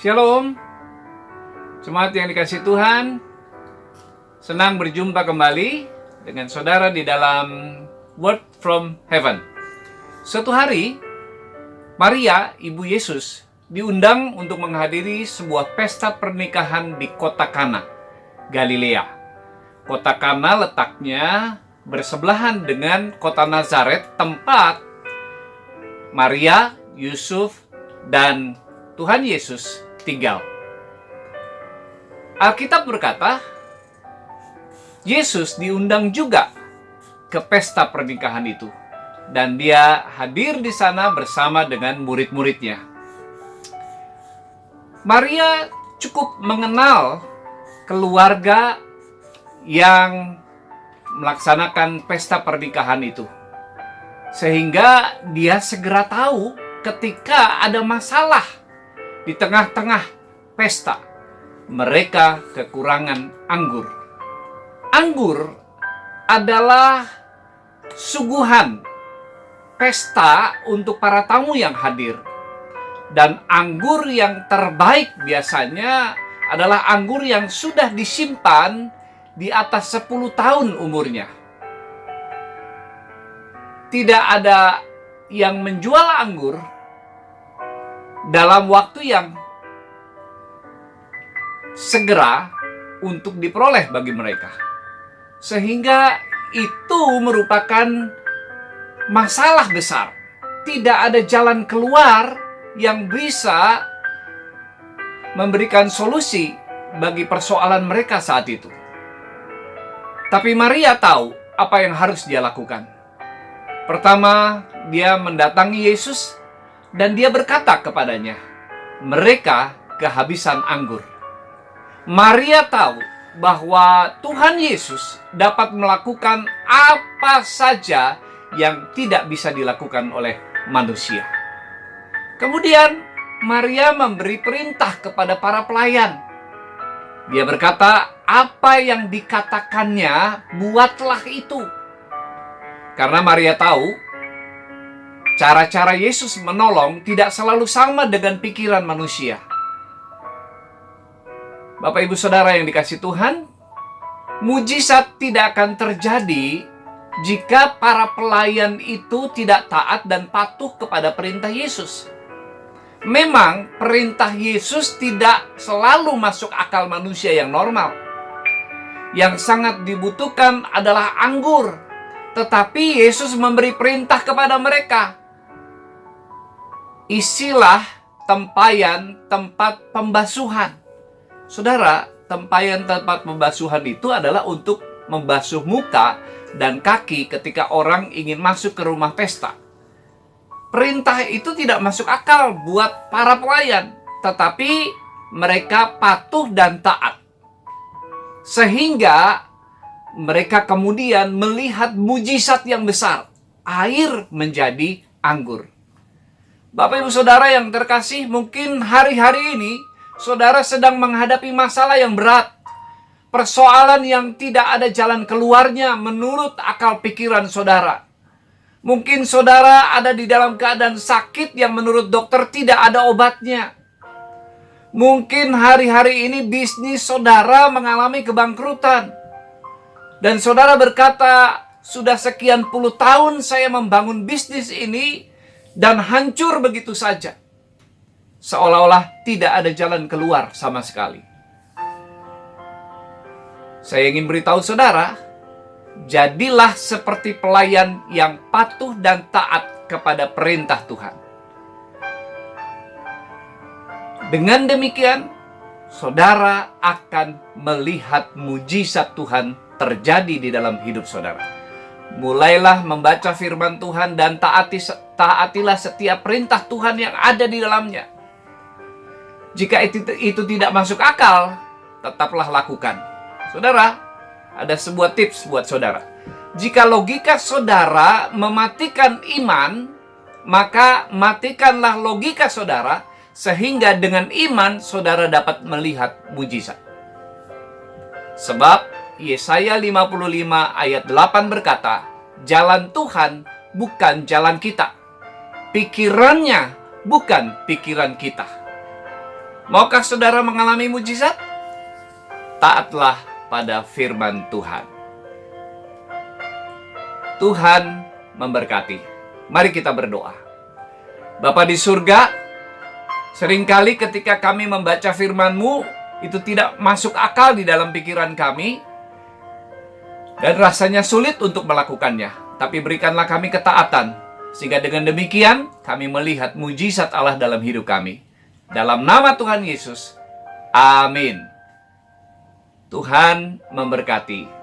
Shalom, jemaat yang dikasihi Tuhan. Senang berjumpa kembali dengan saudara di dalam Word from Heaven. Suatu hari, Maria, ibu Yesus, diundang untuk menghadiri sebuah pesta pernikahan di kota Kana, Galilea. Kota Kana letaknya bersebelahan dengan kota Nazaret, tempat Maria, Yusuf, dan Tuhan Yesus tinggal. Alkitab berkata, Yesus diundang juga ke pesta pernikahan itu, dan dia hadir di sana bersama dengan murid-muridnya. Maria cukup mengenal keluarga yang melaksanakan pesta pernikahan itu, sehingga dia segera tahu ketika ada masalah di tengah-tengah pesta. Mereka kekurangan anggur. Anggur adalah suguhan pesta untuk para tamu yang hadir. Dan anggur yang terbaik biasanya adalah anggur yang sudah disimpan di atas 10 tahun umurnya. Tidak ada yang menjual anggur dalam waktu yang segera untuk diperoleh bagi mereka. Sehingga itu merupakan masalah besar. Tidak ada jalan keluar yang bisa memberikan solusi bagi persoalan mereka saat itu. Tapi Maria tahu apa yang harus dia lakukan. Pertama, dia mendatangi Yesus dan dia berkata kepadanya, mereka kehabisan anggur. Maria tahu bahwa Tuhan Yesus dapat melakukan apa saja yang tidak bisa dilakukan oleh manusia. Kemudian Maria memberi perintah kepada para pelayan. Dia berkata, apa yang dikatakannya, buatlah itu. Karena Maria tahu, cara-cara Yesus menolong tidak selalu sama dengan pikiran manusia. Bapak Ibu Saudara yang dikasihi Tuhan, mujizat tidak akan terjadi jika para pelayan itu tidak taat dan patuh kepada perintah Yesus. Memang perintah Yesus tidak selalu masuk akal manusia yang normal. Yang sangat dibutuhkan adalah anggur. Tetapi Yesus memberi perintah kepada mereka. Isilah tempayan tempat pembasuhan. Saudara, tempayan tempat pembasuhan itu adalah untuk membasuh muka dan kaki ketika orang ingin masuk ke rumah pesta. Perintah itu tidak masuk akal buat para pelayan, tetapi mereka patuh dan taat. Sehingga mereka kemudian melihat mujizat yang besar, air menjadi anggur. Bapak Ibu Saudara yang terkasih, mungkin hari-hari ini saudara sedang menghadapi masalah yang berat. Persoalan yang tidak ada jalan keluarnya menurut akal pikiran saudara. Mungkin saudara ada di dalam keadaan sakit yang menurut dokter tidak ada obatnya. Mungkin hari-hari ini bisnis saudara mengalami kebangkrutan. Dan saudara berkata, sudah sekian puluh tahun saya membangun bisnis ini dan hancur begitu saja. Seolah-olah tidak ada jalan keluar sama sekali. Saya ingin beritahu saudara, jadilah seperti pelayan yang patuh dan taat kepada perintah Tuhan. Dengan demikian, saudara akan melihat mujizat Tuhan terjadi di dalam hidup saudara. Mulailah membaca firman Tuhan dan taatilah setiap perintah Tuhan yang ada di dalamnya. Jika itu tidak masuk akal, tetaplah lakukan. Saudara, ada sebuah tips buat saudara. Jika logika saudara mematikan iman, maka matikanlah logika saudara, sehingga dengan iman saudara dapat melihat mujizat. Sebab Yesaya 55 ayat 8 berkata, jalan Tuhan bukan jalan kita, pikirannya bukan pikiran kita. Maukah saudara mengalami mujizat? Taatlah pada firman Tuhan. Tuhan memberkati. Mari kita berdoa. Bapa di surga, seringkali ketika kami membaca firman-Mu, itu tidak masuk akal di dalam pikiran kami, dan rasanya sulit untuk melakukannya. Tapi berikanlah kami ketaatan, sehingga dengan demikian kami melihat mujizat Allah dalam hidup kami. Dalam nama Tuhan Yesus, amin. Tuhan memberkati.